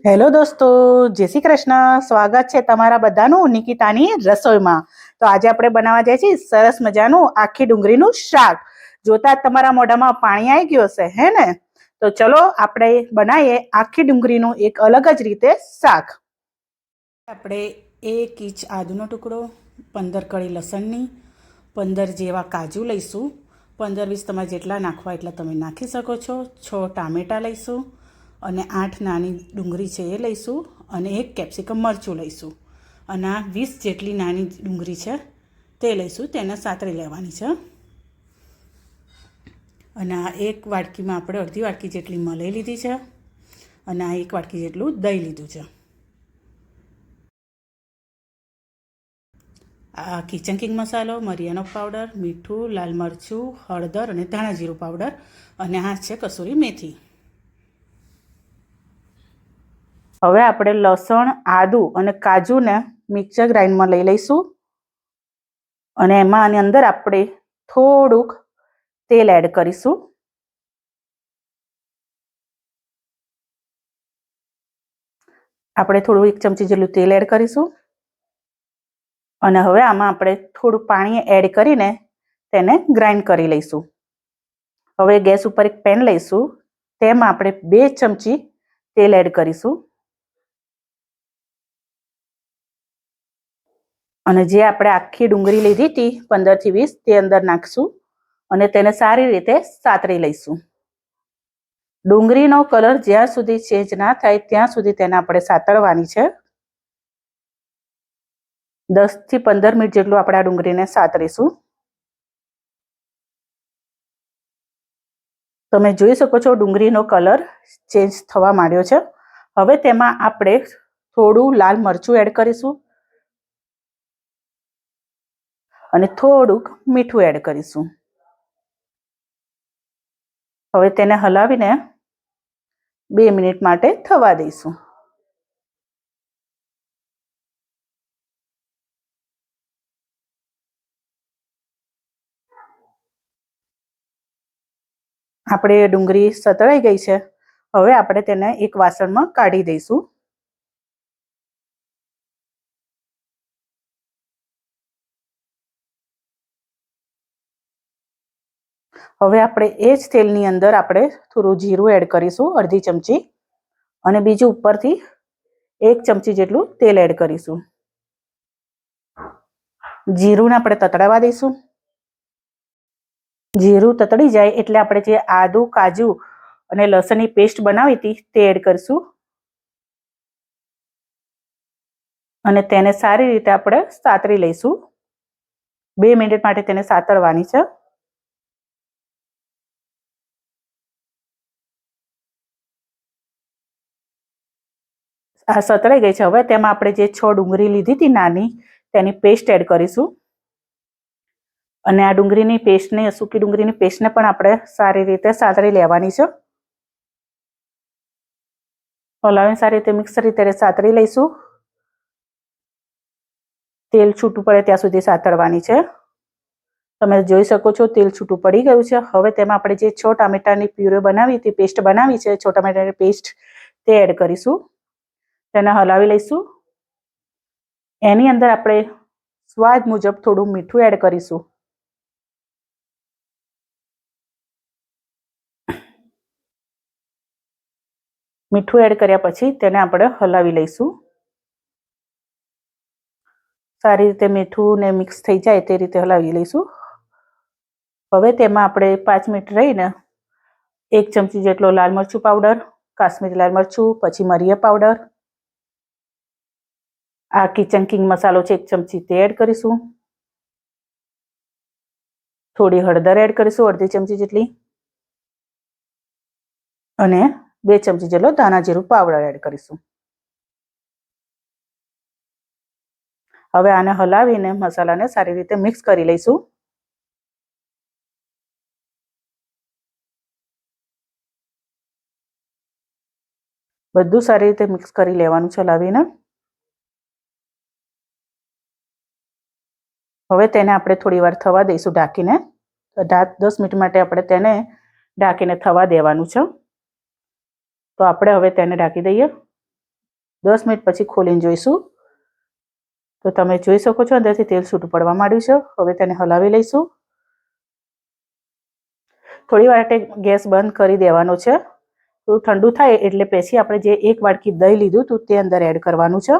Hello દોસ્તો, જય શ્રી કૃષ્ણ. સ્વાગત છે તમારા બધાનું નિકિતાની રસોઈમાં. તો આજે આપણે બનાવવા જઈએ છીએ સરસ મજાનું આખી ડુંગળીનું શાક. જોતા જ તમારા મોઢામાં પાણી આવી ગયું હશે, હે ને? તો ચલો આપણે બનાવીએ આખી ડુંગળીનું એક અલગ જ રીતે શાક. આપણે 1 ઇંચ આદુનો ટુકડો, 15 કળી લસણની, 15 જેવા કાજુ લઈશું. 15-20 તમારે જેટલા નાખવા એટલા તમે નાખી શકો છો. 6 ટામેટાં લઈશું અને 8 નાની ડુંગળી છે એ લઈશું અને 1 કેપ્સિકમ મરચું લઈશું અને 20 જેટલી નાની ડુંગળી છે તે લઈશું. તેને સાતળી લેવાની છે. અને આ 1 વાટકીમાં આપણે અડધી વાટકી જેટલી મલાઈ લીધી છે અને આ 1 વાટકી જેટલું દહીં લીધું છે. આ કિચન કિંગ મસાલો, મરિયાનો પાવડર, મીઠું, લાલ મરચું, હળદર અને ધાણા જીરું પાવડર અને આ છે કસૂરી મેથી. હવે આપણે લસણ, આદુ અને કાજુને મિક્સર ગ્રાઇન્ડરમાં લઈ લઈશું અને એમાં આની અંદર આપણે થોડુંક તેલ એડ કરીશું. આપણે થોડું 1 ચમચી જેટલું તેલ એડ કરીશું અને હવે આમાં આપણે થોડું પાણી એડ કરીને તેને ગ્રાઇન્ડ કરી લઈશું. હવે ગેસ ઉપર એક પેન લઈશું. તેમાં આપણે 2 ચમચી તેલ એડ કરીશું અને જે આપણે આખી ડુંગળી લીધી હતી 15 થી 20 તે અંદર નાખશું અને તેને સારી રીતે સાતળી લઈશું. ડુંગળીનો કલર જ્યાં સુધી ચેન્જ ના થાય ત્યાં સુધી તેને આપણે સાતળવાની છે. 10 થી 15 મિનિટ જેટલું આપણે આ ડુંગળીને સાતળીશું. તમે જોઈ શકો છો ડુંગળીનો કલર ચેન્જ થવા માંડ્યો છે. હવે તેમાં આપણે થોડું લાલ મરચું એડ કરીશું અને થોડુંક મીઠું એડ કરીશું. હવે તેને હલાવીને 2 મિનિટ માટે થવા દઈશું. આપણે ડુંગળી સતળાઈ ગઈ છે. હવે આપણે તેને એક વાસણમાં કાઢી દઈશું. હવે આપણે એ જ તેલની અંદર આપણે થોડું જીરું એડ કરીશું, અડધી ચમચી, અને બીજું ઉપરથી 1 ચમચી જેટલું તેલ એડ કરીશું. જીરુંને આપણે તતડવા દઈશું. જીરું તતડી જાય એટલે આપણે જે આદુ, કાજુ અને લસણની પેસ્ટ બનાવી હતી તે એડ કરીશું અને તેને સારી રીતે આપણે સાતળી લઈશું. 2 મિનિટ માટે તેને સાતળવાની છે. આ સતળાઈ ગઈ છે. હવે તેમાં આપણે જે 6 ડુંગળી લીધી હતી નાની તેની પેસ્ટ એડ કરીશું અને આ ડુંગળીની પેસ્ટને, સૂકી ડુંગળીની પેસ્ટને પણ આપણે સારી રીતે સાતળી લેવાની છે. હલાવીને સારી રીતે મિક્સ રીતે સાતળી લઈશું. તેલ છૂટું પડે ત્યાં સુધી સાતળવાની છે. તમે જોઈ શકો છો તેલ છૂટું પડી ગયું છે. હવે તેમાં આપણે જે 6 ટામેટાની પ્યુરે બનાવી હતી, પેસ્ટ બનાવી છે, 6 ટામેટાની પેસ્ટ તે એડ કરીશું. તેને હલાવી લઈશું. એની અંદર આપણે સ્વાદ મુજબ થોડું મીઠું એડ કરીશું. મીઠું એડ કર્યા પછી તેને આપણે હલાવી લઈશું. સારી રીતે મીઠું ને મિક્સ થઈ જાય તે રીતે હલાવી લઈશું. હવે તેમાં આપણે 5 મિનિટ રહીને 1 ચમચી જેટલો લાલ મરચું પાવડર, કાશ્મીરી લાલ મરચું, પછી મરિયા પાવડર, આ કિચન કિંગ મસાલો છે 1 ચમચી તે એડ કરીશું. થોડી હળદર એડ કરીશું, અડધી ચમચી જેટલી, અને 2 ચમચી જેટલો ધાણા જીરું પાવડર એડ કરીશું. હવે આને હલાવીને મસાલાને સારી રીતે મિક્સ કરી લઈશું. બધું સારી રીતે મિક્સ કરી લેવાનું છે હલાવીને. હવે તેને આપણે થોડી વાર થવા દઈશું ઢાંકીને. 10 મિનિટ માટે આપણે તેને ઢાંકીને થવા દેવાનું છે. તો આપણે હવે તેને ઢાંકી દઈએ. 10 મિનિટ પછી ખોલીને જોઈશું. તો તમે જોઈ શકો છો અંદરથી તેલ છૂટું પડવા માંડ્યું છે. હવે તેને હલાવી લઈશું. થોડી વાર ગેસ બંધ કરી દેવાનો છે. થોડું ઠંડુ થાય એટલે પછી આપણે જે 1 વાટકી દહીં લીધું હતું તે અંદર એડ કરવાનું છે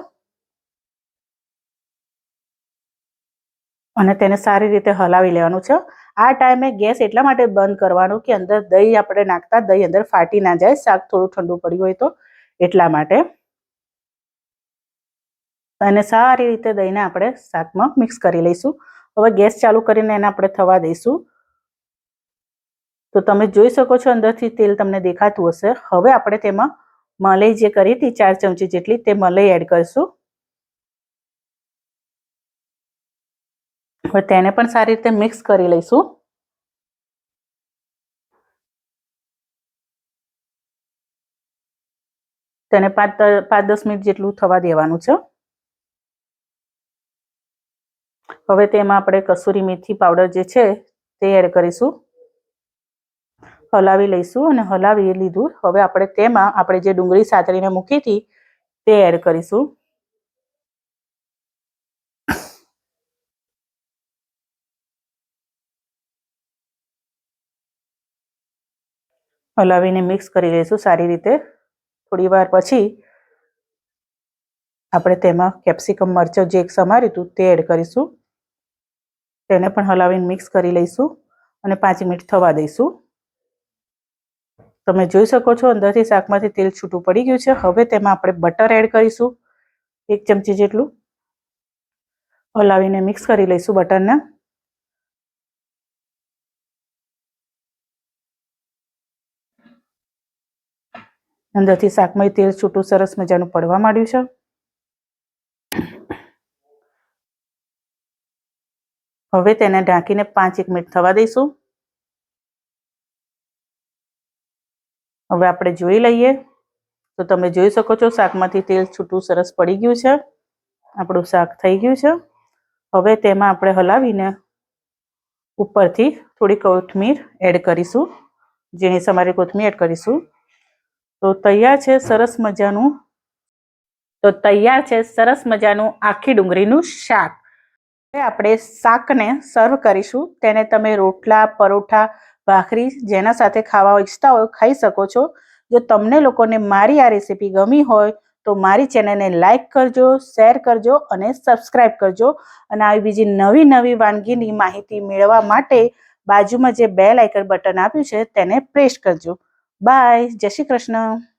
અને તેને સારી રીતે હલાવી લેવાનું છે. આ ટાઈમે ગેસ એટલા માટે બંધ કરવાનો કે અંદર દહીં આપણે નાખતા દહીં અંદર ફાટી ના જાય, શાક થોડું ઠંડુ પડ્યું હોય તો એટલા માટે. અને સારી રીતે દહીંને આપણે શાકમાં મિક્સ કરી લઈશું. હવે ગેસ ચાલુ કરીને એને આપણે થવા દઈશું. તો તમે જોઈ શકો છો અંદરથી તેલ તમને દેખાતું હશે. હવે આપણે તેમાં મલાઈ જે કરી હતી 4 ચમચી જેટલી તે મલાઈ એડ કરીશું. હવે તેને પણ સારી રીતે મિક્સ કરી લઈશું. તેને 5-10 મિનિટ જેટલું થવા દેવાનું છે. હવે તેમાં આપણે કસૂરી મેથી પાવડર જે છે તે એડ કરીશું. હલાવી લઈશું અને હલાવી લીધું. હવે આપણે તેમાં આપણે જે ડુંગળી સાતળીને મૂકી હતી તે એડ કરીશું. હલાવીને મિક્સ કરી લઈશું સારી રીતે. થોડી વાર પછી આપણે તેમાં કેપ્સિકમ મરચું જે સમાર્યું હતું તે એડ કરીશું. તેને પણ હલાવીને મિક્સ કરી લઈશું અને 5 મિનિટ થવા દઈશું. તમે જોઈ શકો છો અંદરથી શાકમાંથી તેલ છૂટું પડી ગયું છે. હવે તેમાં આપણે બટર એડ કરીશું 1 ચમચી જેટલું. હલાવીને મિક્સ કરી લઈશું બટરને. અંદરથી શાકમાં તેલ છૂટું સરસ મજાનું પડવા માંડ્યું છે. હવે તેને ઢાંકીને 5-1 મિનિટ થવા દઈશું. હવે આપણે જોઈ લઈએ તો તમે જોઈ શકો છો શાકમાંથી તેલ છૂટું સરસ પડી ગયું છે. આપણું શાક થઈ ગયું છે. હવે તેમાં આપણે હલાવીને ઉપરથી થોડી કોથમીર એડ કરીશું. ઝીણી સમારેલી કોથમીર એડ કરીશું. તો તૈયાર છે સરસ મજાનું આખી ડુંગળીનું શાક. હવે આપણે શાકને સર્વ કરીશું. તેને તમે રોટલા, પરોઠા, ભાખરી જેના સાથે ખાવા ઈચ્છતા હોય ખાઈ શકો છો. જો તમને લોકોને મારી આ રેસીપી ગમી હોય તો મારી ચેનલને લાઈક કરજો, શેર કરજો અને સબસ્ક્રાઈબ કરજો. અને આવી બીજી નવી વાનગીની માહિતી મેળવવા માટે બાજુમાં જે બેલ આઇકન બટન આપ્યું છે તેને પ્રેસ કરજો. બાય. જય શ્રી કૃષ્ણ.